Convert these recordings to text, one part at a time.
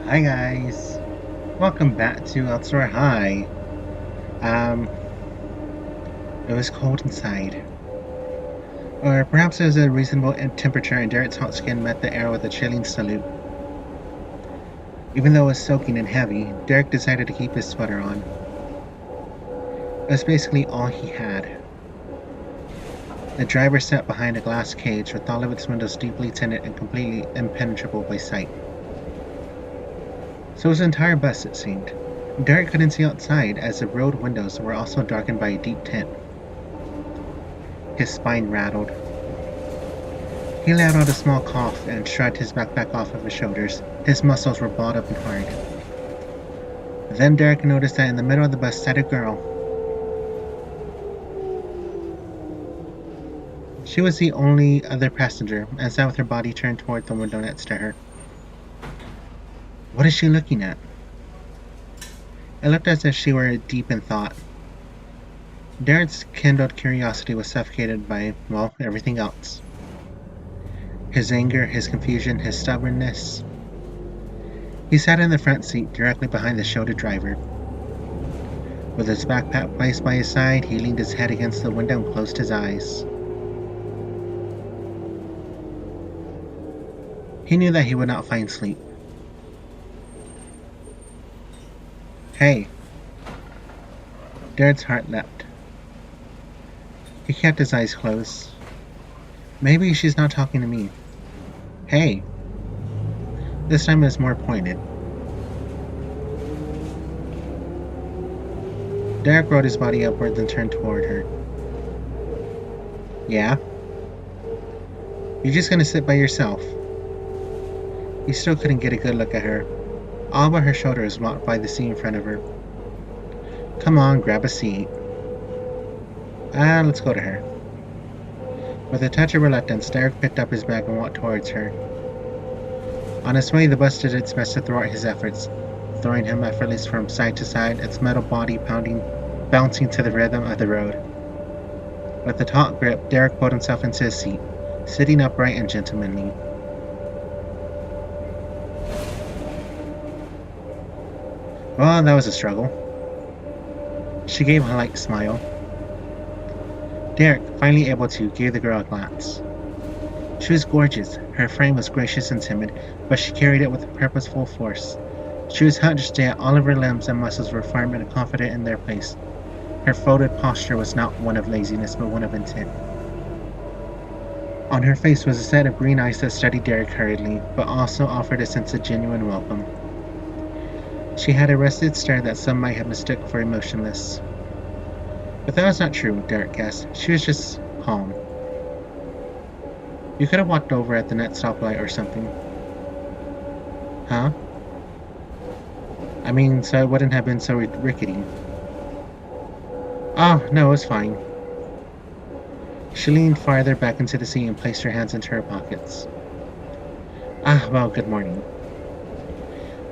Hi guys, welcome back to Outdoor High. Um, it was cold inside, or perhaps it was a reasonable temperature, and Derek's hot skin met the air with a chilling salute. Even though it was soaking and heavy, Derek decided to keep his sweater on. It was basically all he had. The driver sat behind a glass cage with all of its windows deeply tinted and completely impenetrable by sight. So his entire bus, it seemed. Derek couldn't see outside as the road windows were also darkened by a deep tint. His spine rattled. He let out a small cough and shrugged his backpack off of his shoulders. His muscles were balled up and hard. Then Derek noticed that in the middle of the bus sat a girl. She was the only other passenger, and sat with her body turned toward the window next to her. What is she looking at? It looked as if she were deep in thought. Derek's kindled curiosity was suffocated by, well, everything else. His anger, his confusion, his stubbornness. He sat in the front seat, directly behind the shoulder driver. With his backpack placed by his side, he leaned his head against the window and closed his eyes. He knew that he would not find sleep. Hey. Derek's heart leapt. He kept his eyes closed. Maybe she's not talking to me. Hey. This time it was more pointed. Derek rolled his body upwards and turned toward her. Yeah? You're just gonna sit by yourself? He still couldn't get a good look at her. All but her shoulder was blocked by the seat in front of her. Come on, grab a seat. Let's go to her. With a touch of reluctance, Derek picked up his bag and walked towards her. On its way, the bus did its best to thwart his efforts, throwing him effortlessly from side to side, its metal body bouncing to the rhythm of the road. With a taut grip, Derek pulled himself into his seat, sitting upright and gentlemanly. Well, that was a struggle. She gave a light smile. Derek, finally able to, gave the girl a glance. She was gorgeous. Her frame was gracious and timid, but she carried it with purposeful force. She was hunched, yet all of her limbs and muscles were firm and confident in their place. Her folded posture was not one of laziness, but one of intent. On her face was a set of green eyes that studied Derek hurriedly, but also offered a sense of genuine welcome. She had a rested stare that some might have mistook for emotionless. But that was not true, Derek guessed. She was just calm. You could have walked over at the next stoplight or something. Huh? I mean, so it wouldn't have been so rickety. Oh, no, it was fine. She leaned farther back into the seat and placed her hands into her pockets. Well, good morning.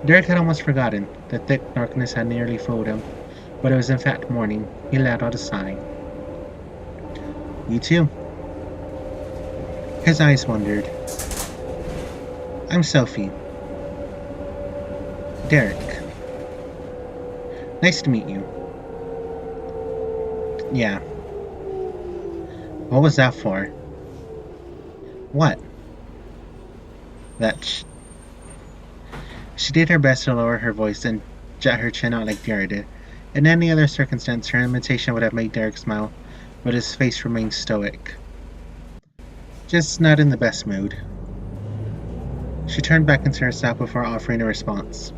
Derek had almost forgotten. The thick darkness had nearly fooled him, but it was in fact morning. He let out a sigh. You too. His eyes wandered. I'm Sophie. Derek. Nice to meet you. Yeah. What was that for? What? She did her best to lower her voice and jut her chin out like Derek did. In any other circumstance, her imitation would have made Derek smile, but his face remained stoic. Just not in the best mood. She turned back into herself before offering a response.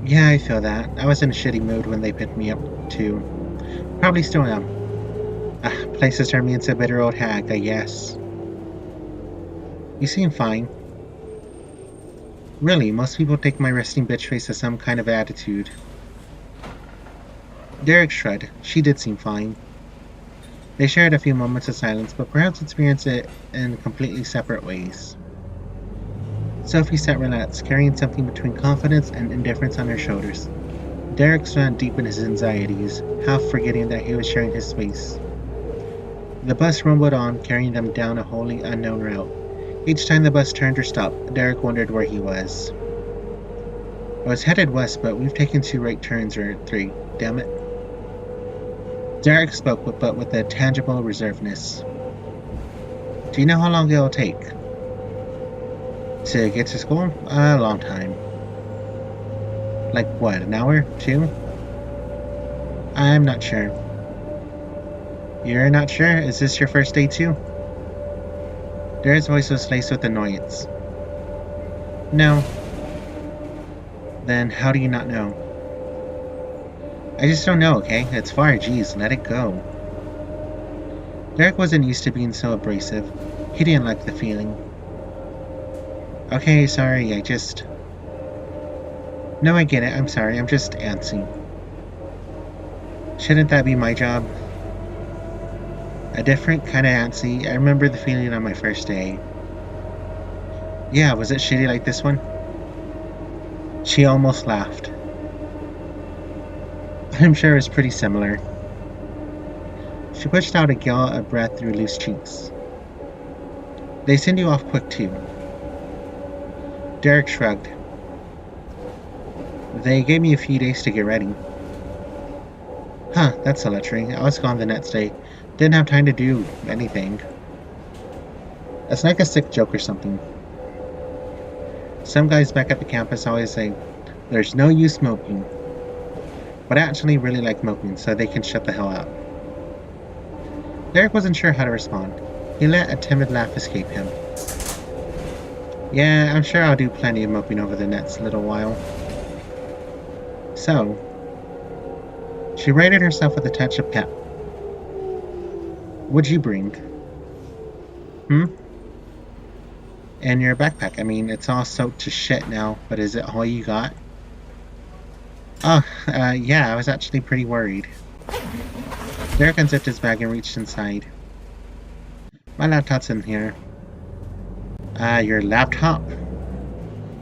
Yeah, I feel that. I was in a shitty mood when they picked me up, too. Probably still am. Places turned me into a bitter old hag, I guess. You seem fine. Really, most people take my resting bitch face as some kind of attitude. Derek shrugged. She did seem fine. They shared a few moments of silence, but perhaps experienced it in completely separate ways. Sophie sat relaxed, carrying something between confidence and indifference on her shoulders. Derek swam deep in his anxieties, half forgetting that he was sharing his space. The bus rumbled on, carrying them down a wholly unknown route. Each time the bus turned or stopped, Derek wondered where he was. I was headed west, but we've taken 2 right turns, or 3. Damn it. Derek spoke, but with a tangible reservedness. Do you know how long it'll take? To get to school? A long time. Like what, an hour? 2? I'm not sure. You're not sure? Is this your first day too? Derek's voice was laced with annoyance. No. Then how do you not know? I just don't know, okay? It's far, geez, let it go. Derek wasn't used to being so abrasive. He didn't like the feeling. Okay, sorry, No, I get it, I'm sorry, I'm just antsy. Shouldn't that be my job? A different kind of antsy. I remember the feeling on my first day. Yeah, was it shitty like this one? She almost laughed. I'm sure it was pretty similar. She pushed out a gallop of breath through loose cheeks. They send you off quick too. Derek shrugged. They gave me a few days to get ready. Huh, that's a luxury. I was gone the next day. Didn't have time to do anything. It's like a sick joke or something. Some guys back at the campus always say, there's no use moping. But I actually really like moping, so they can shut the hell up. Derek wasn't sure how to respond. He let a timid laugh escape him. Yeah, I'm sure I'll do plenty of moping over the next little while. So, she rated herself with a touch of pep. What'd you bring? And your backpack. I mean, it's all soaked to shit now, but is it all you got? Oh, yeah, I was actually pretty worried. Derek unzipped his bag and reached inside. My laptop's in here. Your laptop?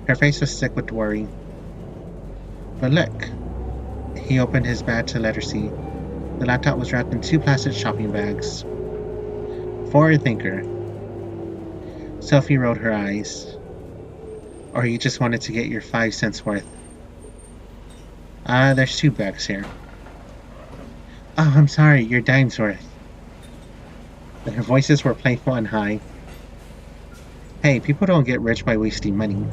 Her face was sick with worry. But look. He opened his bag to let her see. The laptop was wrapped in 2 plastic shopping bags. Forward thinker. Sophie rolled her eyes. Or you just wanted to get your 5 cents worth. There's 2 bags here. Oh, I'm sorry, your dime's worth. Their voices were playful and high. Hey, people don't get rich by wasting money.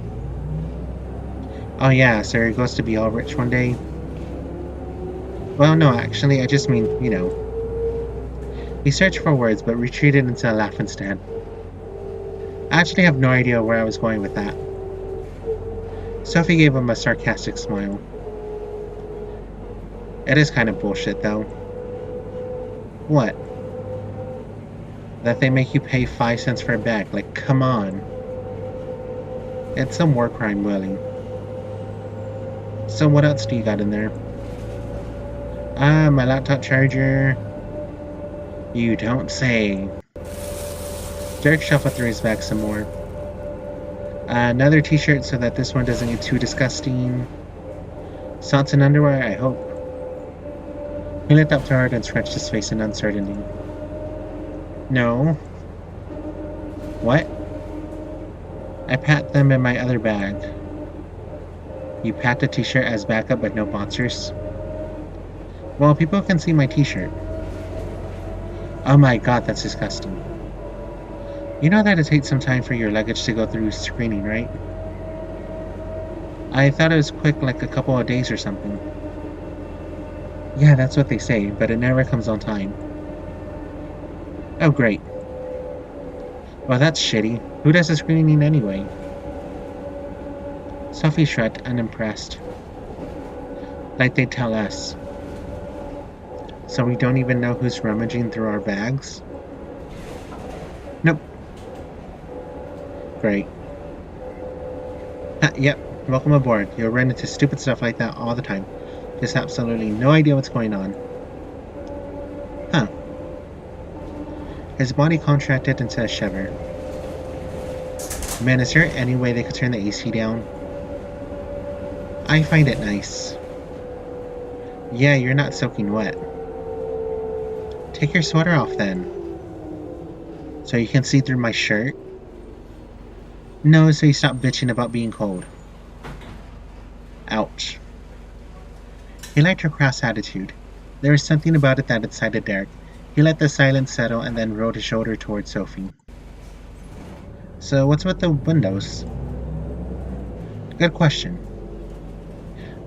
Oh yeah, so you're supposed to be all rich one day? Well, no, actually, I just mean, you know. He searched for words, but retreated into a laugh instead. I actually have no idea where I was going with that. Sophie gave him a sarcastic smile. It is kind of bullshit, though. What? That they make you pay 5 cents for a bag. Like, come on. It's some war crime, Willie. So what else do you got in there? My laptop charger. You don't say. Derek shuffled through his bag some more. Another t-shirt so that this one doesn't get too disgusting. Socks and underwear, I hope. He looked up toward her and scratched his face in uncertainty. No. What? I packed them in my other bag. You packed a t-shirt as backup but no boxers? Well, people can see my t-shirt. Oh my god, that's disgusting. You know that it takes some time for your luggage to go through screening, right? I thought it was quick, like a couple of days or something. Yeah, that's what they say, but it never comes on time. Oh, great. Well, that's shitty. Who does the screening anyway? Sophie shrugged, unimpressed. Like they tell us. So we don't even know who's rummaging through our bags? Nope. Great. Yep, welcome aboard. You'll run into stupid stuff like that all the time. Just absolutely no idea what's going on. Huh. His body contracted into a shiver. Man, is there any way they could turn the AC down? I find it nice. Yeah, you're not soaking wet. Take your sweater off then. So you can see through my shirt? No, so you stop bitching about being cold. Ouch. He liked her cross attitude. There was something about it that excited Derek. He let the silence settle and then rolled his shoulder toward Sophie. So, what's with the windows? Good question.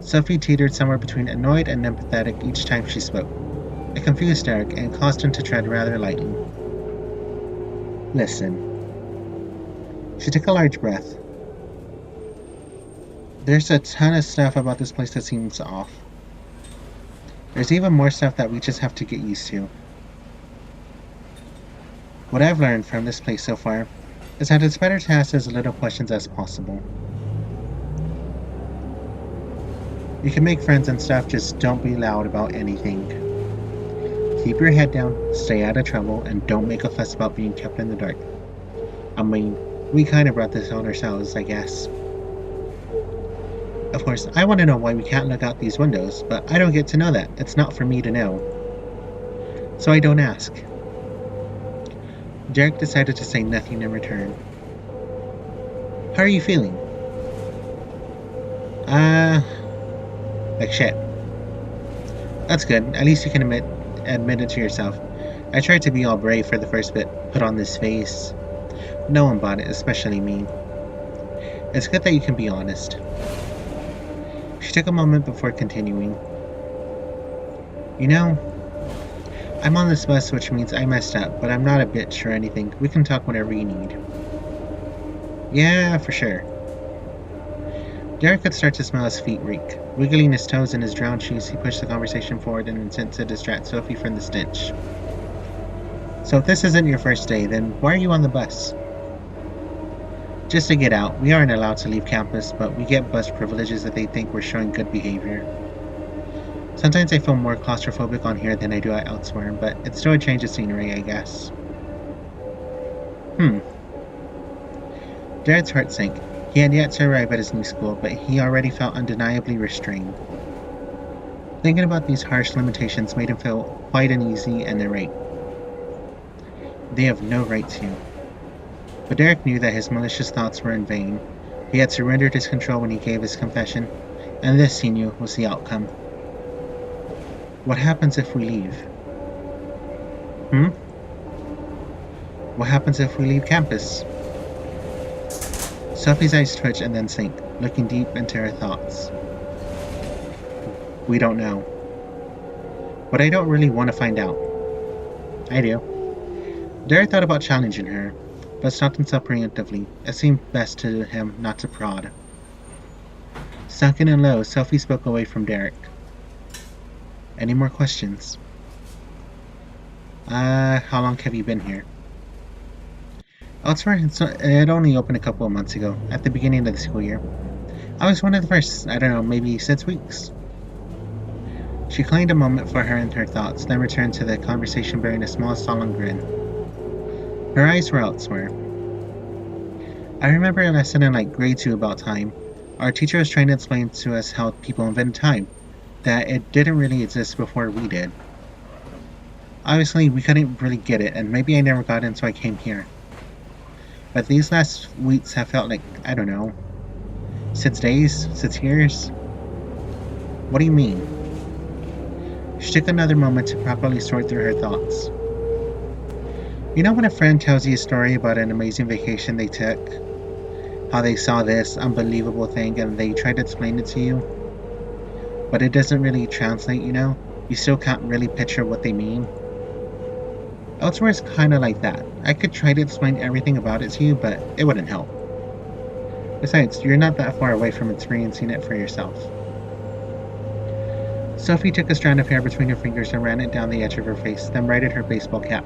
Sophie teetered somewhere between annoyed and empathetic each time she spoke. It confused Derek and caused him to tread rather lightly. Listen. She took a large breath. There's a ton of stuff about this place that seems off. There's even more stuff that we just have to get used to. What I've learned from this place so far is that it's better to ask as little questions as possible. You can make friends and stuff, just don't be loud about anything. Keep your head down, stay out of trouble, and don't make a fuss about being kept in the dark. I mean, we kind of brought this on ourselves, I guess. Of course, I want to know why we can't look out these windows, but I don't get to know that. It's not for me to know. So I don't ask. Derek decided to say nothing in return. How are you feeling? Like shit. That's good. At least you can admit it to yourself. I tried to be all brave for the first bit, put on this face. No one bought it, especially me. It's good that you can be honest. She took a moment before continuing. You know, I'm on this bus, which means I messed up, but I'm not a bitch or anything. We can talk whenever you need. Yeah, for sure. Derek could start to smell his feet reek. Wiggling his toes in his drowned shoes, he pushed the conversation forward in an attempt to distract Sophie from the stench. So if this isn't your first day, then why are you on the bus? Just to get out. We aren't allowed to leave campus, but we get bus privileges if they think we're showing good behavior. Sometimes I feel more claustrophobic on here than I do elsewhere, but it's still a change of scenery, I guess. Jared's heart sank. He had yet to arrive at his new school, but he already felt undeniably restrained. Thinking about these harsh limitations made him feel quite uneasy and irate. They have no right to. But Derek knew that his malicious thoughts were in vain. He had surrendered his control when he gave his confession, and this, he knew, was the outcome. What happens if we leave? What happens if we leave campus? Sophie's eyes twitched and then sank, looking deep into her thoughts. We don't know. But I don't really want to find out. I do. Derek thought about challenging her, but stopped himself preemptively. It seemed best to him not to prod. Sunken and low, Sophie spoke away from Derek. Any more questions? How long have you been here? Elsewhere, it only opened a couple of months ago, at the beginning of the school year. I was one of the first, I don't know, maybe 6 weeks. She claimed a moment for her and her thoughts, then returned to the conversation bearing a small, solemn grin. Her eyes were elsewhere. I remember a lesson in grade 2 about time. Our teacher was trying to explain to us how people invented time, that it didn't really exist before we did. Obviously, we couldn't really get it, and maybe I never got it, so I came here. But these last weeks have felt like, I don't know, 6 days, 6 years? What do you mean? She took another moment to properly sort through her thoughts. You know when a friend tells you a story about an amazing vacation they took? How they saw this unbelievable thing and they try to explain it to you? But it doesn't really translate, you know? You still can't really picture what they mean. Elsewhere is kind of like that. I could try to explain everything about it to you, but it wouldn't help. Besides, you're not that far away from experiencing it for yourself. Sophie took a strand of hair between her fingers and ran it down the edge of her face, then righted her baseball cap.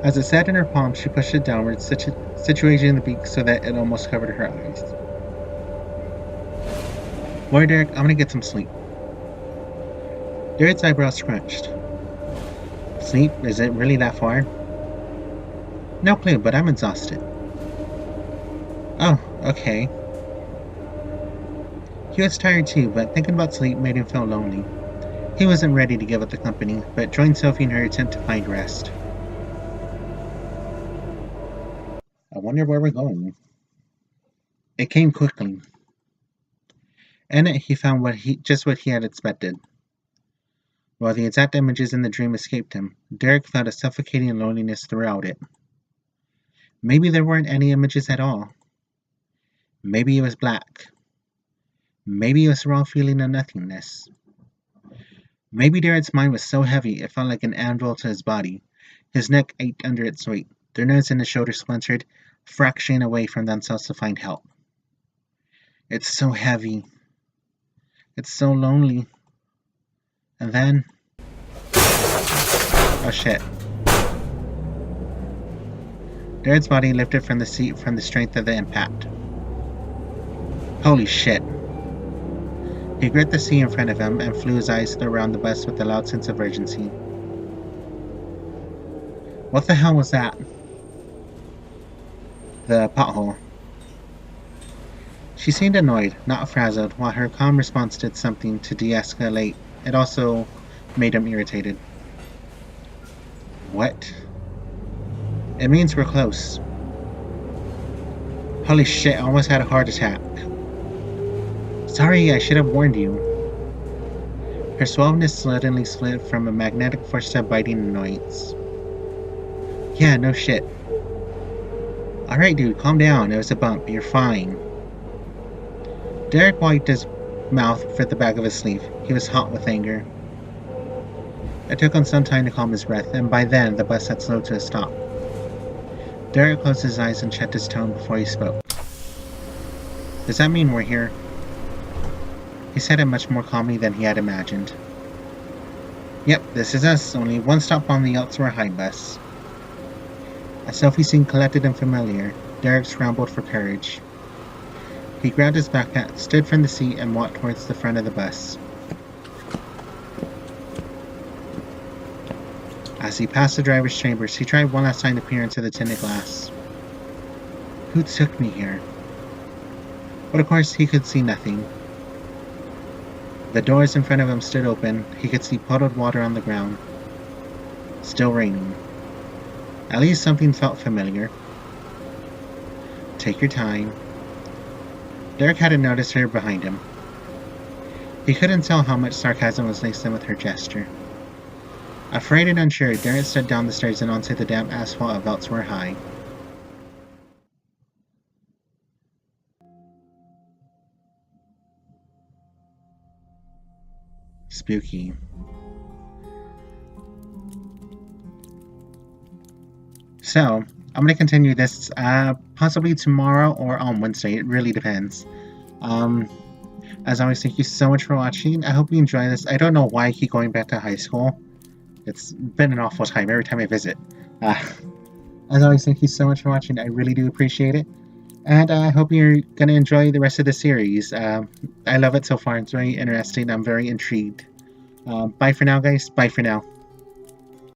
As it sat in her palm, she pushed it downwards, situating the beak so that it almost covered her eyes. Boy, Derek, I'm gonna get some sleep. Derek's eyebrows scrunched. Sleep? Is it really that far? No clue, but I'm exhausted. Oh, okay. He was tired too, but thinking about sleep made him feel lonely. He wasn't ready to give up the company, but joined Sophie in her attempt to find rest. I wonder where we're going. It came quickly. In it, he found just what he had expected. While the exact images in the dream escaped him, Derek felt a suffocating loneliness throughout it. Maybe there weren't any images at all. Maybe it was black. Maybe it was the raw feeling of nothingness. Maybe Derek's mind was so heavy it felt like an anvil to his body. His neck ached under its weight. The nerves in his shoulders splintered, fracturing away from themselves to find help. It's so heavy. It's so lonely. And then... oh shit. Derek's body lifted from the seat from the strength of the impact. Holy shit. He gripped the seat in front of him and flew his eyes around the bus with a loud sense of urgency. What the hell was that? The pothole. She seemed annoyed, not frazzled, while her calm response did something to de-escalate. It also made him irritated. What? It means we're close. Holy shit, I almost had a heart attack. Sorry, I should have warned you. Her suaveness suddenly slid from a magnetic force to a biting annoyance. Yeah, no shit. Alright dude, calm down, it was a bump, you're fine. Derek wiped his mouth with the back of his sleeve. He was hot with anger. It took him some time to calm his breath, and by then the bus had slowed to a stop. Derek closed his eyes and checked his tone before he spoke. Does that mean we're here? He said it much more calmly than he had imagined. Yep, this is us, only one stop on the Elsewhere High bus. As Sophie seemed collected and familiar, Derek scrambled for courage. He grabbed his backpack, stood from the seat, and walked towards the front of the bus. As he passed the driver's chambers, he tried one last time to peer into the tinted glass. Who took me here? But of course, he could see nothing. The doors in front of him stood open. He could see puddled water on the ground. Still raining. At least something felt familiar. Take your time. Derek hadn't noticed her behind him. He couldn't tell how much sarcasm was laced in with her gesture. Afraid and unsure, Derek stepped down the stairs and onto the damp asphalt of Elsewhere High. Spooky. So, I'm going to continue this possibly tomorrow or on Wednesday. It really depends. As always, thank you so much for watching. I hope you enjoy this. I don't know why I keep going back to high school. It's been an awful time every time I visit. As always, thank you so much for watching. I really do appreciate it. And I hope you're going to enjoy the rest of the series. I love it so far. It's very interesting. I'm very intrigued. Bye for now, guys. Bye for now.